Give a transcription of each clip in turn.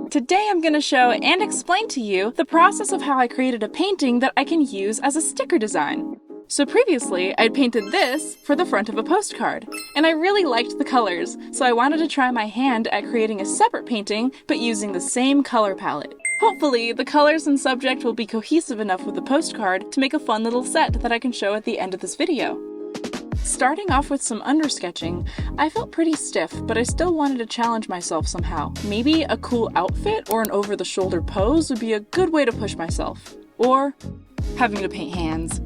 Today I'm going to show and explain to you the process of how I created a painting that I can use as a sticker design. So previously, I'd painted this for the front of a postcard, and I really liked the colors, so I wanted to try my hand at creating a separate painting, but using the same color palette. Hopefully, the colors and subject will be cohesive enough with the postcard to make a fun little set that I can show at the end of this video. Starting off with some undersketching, I felt pretty stiff, but I still wanted to challenge myself somehow. Maybe a cool outfit or an over-the-shoulder pose would be a good way to push myself. Or having to paint hands.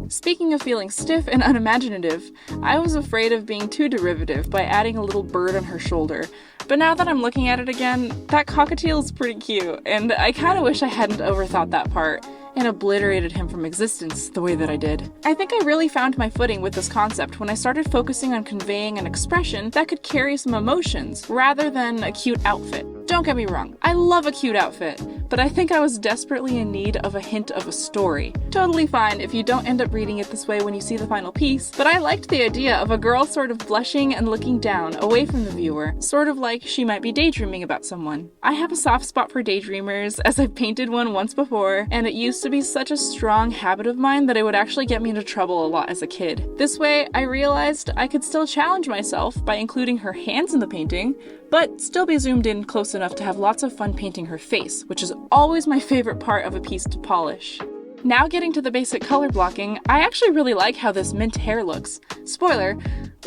Speaking of feeling stiff and unimaginative, I was afraid of being too derivative by adding a little bird on her shoulder. But now that I'm looking at it again, that cockatiel is pretty cute, and I kinda wish I hadn't overthought that part and obliterated him from existence the way that I did. I think I really found my footing with this concept when I started focusing on conveying an expression that could carry some emotions, rather than a cute outfit. Don't get me wrong, I love a cute outfit, but I think I was desperately in need of a hint of a story. Totally fine if you don't end up reading it this way when you see the final piece, but I liked the idea of a girl sort of blushing and looking down, away from the viewer, sort of like she might be daydreaming about someone. I have a soft spot for daydreamers, as I've painted one once before, and it used to be such a strong habit of mine that it would actually get me into trouble a lot as a kid. This way, I realized I could still challenge myself by including her hands in the painting, but still be zoomed in close enough to have lots of fun painting her face, which is always my favorite part of a piece to polish. Now getting to the basic color blocking, I actually really like how this mint hair looks. Spoiler,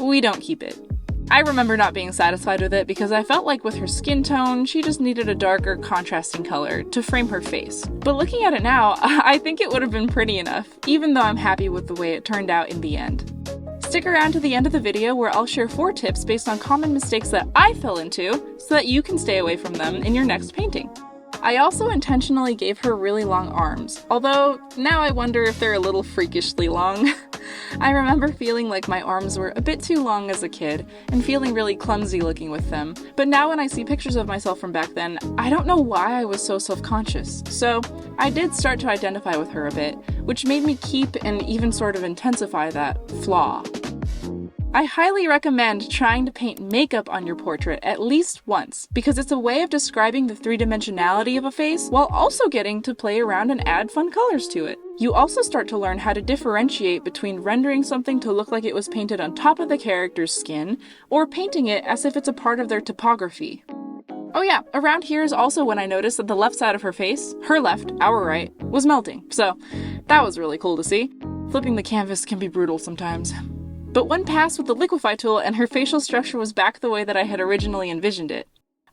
we don't keep it. I remember not being satisfied with it because I felt like with her skin tone, she just needed a darker, contrasting color to frame her face. But looking at it now, I think it would have been pretty enough, even though I'm happy with the way it turned out in the end. Stick around to the end of the video where I'll share 4 tips based on common mistakes that I fell into so that you can stay away from them in your next painting. I also intentionally gave her really long arms, although now I wonder if they're a little freakishly long. I remember feeling like my arms were a bit too long as a kid and feeling really clumsy looking with them, but now when I see pictures of myself from back then, I don't know why I was so self-conscious. So I did start to identify with her a bit, which made me keep and even sort of intensify that flaw. I highly recommend trying to paint makeup on your portrait at least once, because it's a way of describing the three-dimensionality of a face while also getting to play around and add fun colors to it. You also start to learn how to differentiate between rendering something to look like it was painted on top of the character's skin, or painting it as if it's a part of their topography. Oh yeah, around here is also when I noticed that the left side of her face, her left, our right, was melting, so that was really cool to see. Flipping the canvas can be brutal sometimes. But one pass with the liquify tool and her facial structure was back the way that I had originally envisioned it.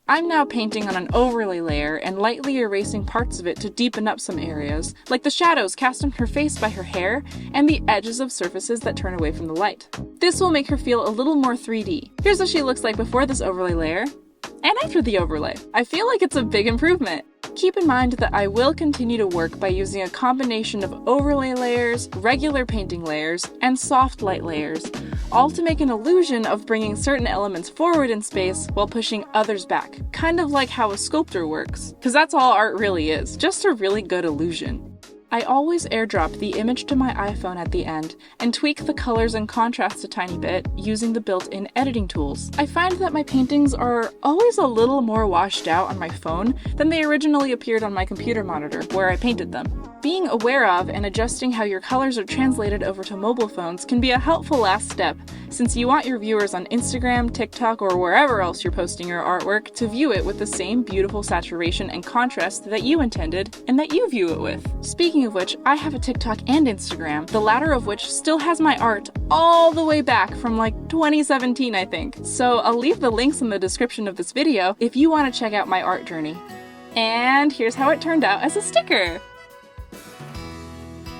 I'm now painting on an overlay layer and lightly erasing parts of it to deepen up some areas, like the shadows cast on her face by her hair and the edges of surfaces that turn away from the light. This will make her feel a little more 3D. Here's what she looks like before this overlay layer, and after the overlay. I feel like it's a big improvement. Keep in mind that I will continue to work by using a combination of overlay layers, regular painting layers, and soft light layers, all to make an illusion of bringing certain elements forward in space while pushing others back, kind of like how a sculptor works. Because that's all art really is, just a really good illusion. I always airdrop the image to my iPhone at the end and tweak the colors and contrast a tiny bit using the built-in editing tools. I find that my paintings are always a little more washed out on my phone than they originally appeared on my computer monitor where I painted them. Being aware of and adjusting how your colors are translated over to mobile phones can be a helpful last step, since you want your viewers on Instagram, TikTok, or wherever else you're posting your artwork to view it with the same beautiful saturation and contrast that you intended and that you view it with. Speaking of which, I have a TikTok and Instagram, the latter of which still has my art all the way back from like 2017, I think. So I'll leave the links in the description of this video if you want to check out my art journey. And here's how it turned out as a sticker!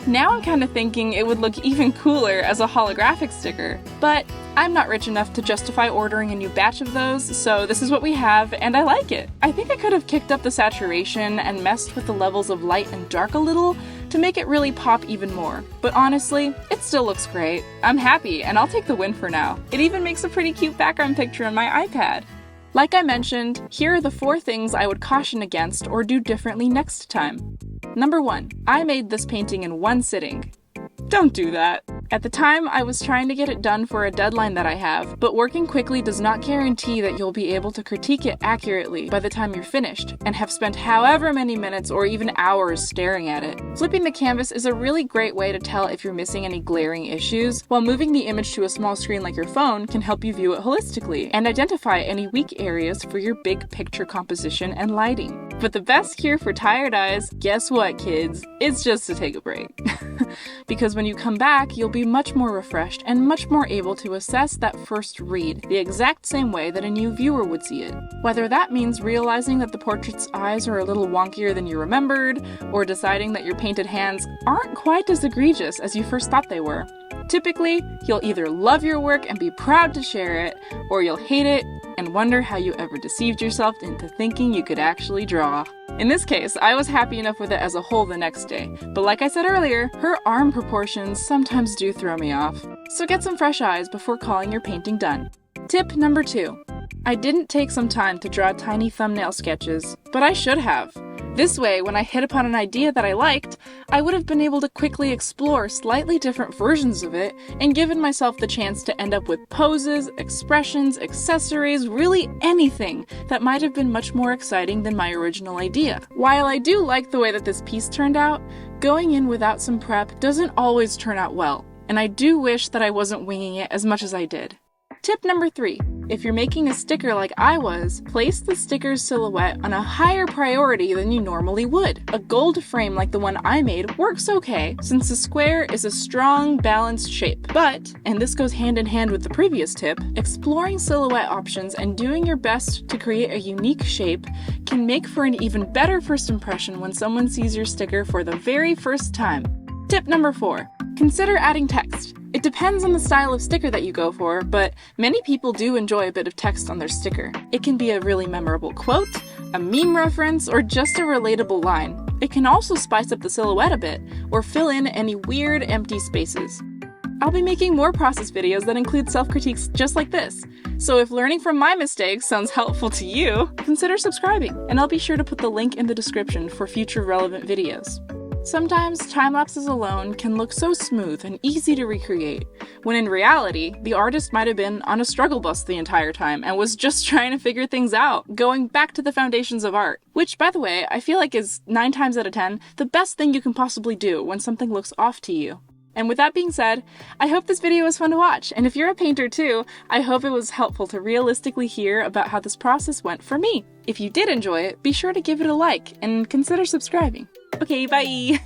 Now I'm kind of thinking it would look even cooler as a holographic sticker, but I'm not rich enough to justify ordering a new batch of those, so this is what we have, and I like it. I think I could have kicked up the saturation and messed with the levels of light and dark a little to make it really pop even more, but honestly, it still looks great. I'm happy, and I'll take the win for now. It even makes a pretty cute background picture on my iPad. Like I mentioned, here are the 4 things I would caution against or do differently next time. Number 1, I made this painting in one sitting. Don't do that. At the time, I was trying to get it done for a deadline that I have, but working quickly does not guarantee that you'll be able to critique it accurately by the time you're finished, and have spent however many minutes or even hours staring at it. Flipping the canvas is a really great way to tell if you're missing any glaring issues, while moving the image to a small screen like your phone can help you view it holistically, and identify any weak areas for your big picture composition and lighting. But the best cure for tired eyes, guess what, kids? It's just to take a break. Because when you come back, you'll be much more refreshed and much more able to assess that first read the exact same way that a new viewer would see it. Whether that means realizing that the portrait's eyes are a little wonkier than you remembered, or deciding that your painted hands aren't quite as egregious as you first thought they were. Typically, you'll either love your work and be proud to share it, or you'll hate it and wonder how you ever deceived yourself into thinking you could actually draw. In this case, I was happy enough with it as a whole the next day, but like I said earlier, her arm proportions sometimes do throw me off. So get some fresh eyes before calling your painting done. Tip number 2. I didn't take some time to draw tiny thumbnail sketches, but I should have. This way, when I hit upon an idea that I liked, I would have been able to quickly explore slightly different versions of it and given myself the chance to end up with poses, expressions, accessories, really anything that might have been much more exciting than my original idea. While I do like the way that this piece turned out, going in without some prep doesn't always turn out well, and I do wish that I wasn't winging it as much as I did. Tip number 3. If you're making a sticker like I was, place the sticker's silhouette on a higher priority than you normally would. A gold frame like the one I made works okay, since the square is a strong, balanced shape. But, and this goes hand in hand with the previous tip, exploring silhouette options and doing your best to create a unique shape can make for an even better first impression when someone sees your sticker for the very first time. Tip number 4. Consider adding text. It depends on the style of sticker that you go for, but many people do enjoy a bit of text on their sticker. It can be a really memorable quote, a meme reference, or just a relatable line. It can also spice up the silhouette a bit, or fill in any weird empty spaces. I'll be making more process videos that include self-critiques just like this, so if learning from my mistakes sounds helpful to you, consider subscribing, and I'll be sure to put the link in the description for future relevant videos. Sometimes time-lapses alone can look so smooth and easy to recreate, when in reality, the artist might have been on a struggle bus the entire time and was just trying to figure things out, going back to the foundations of art. Which, by the way, I feel like is 9 times out of 10 the best thing you can possibly do when something looks off to you. And with that being said, I hope this video was fun to watch, and if you're a painter too, I hope it was helpful to realistically hear about how this process went for me. If you did enjoy it, be sure to give it a like and consider subscribing. Okay, bye!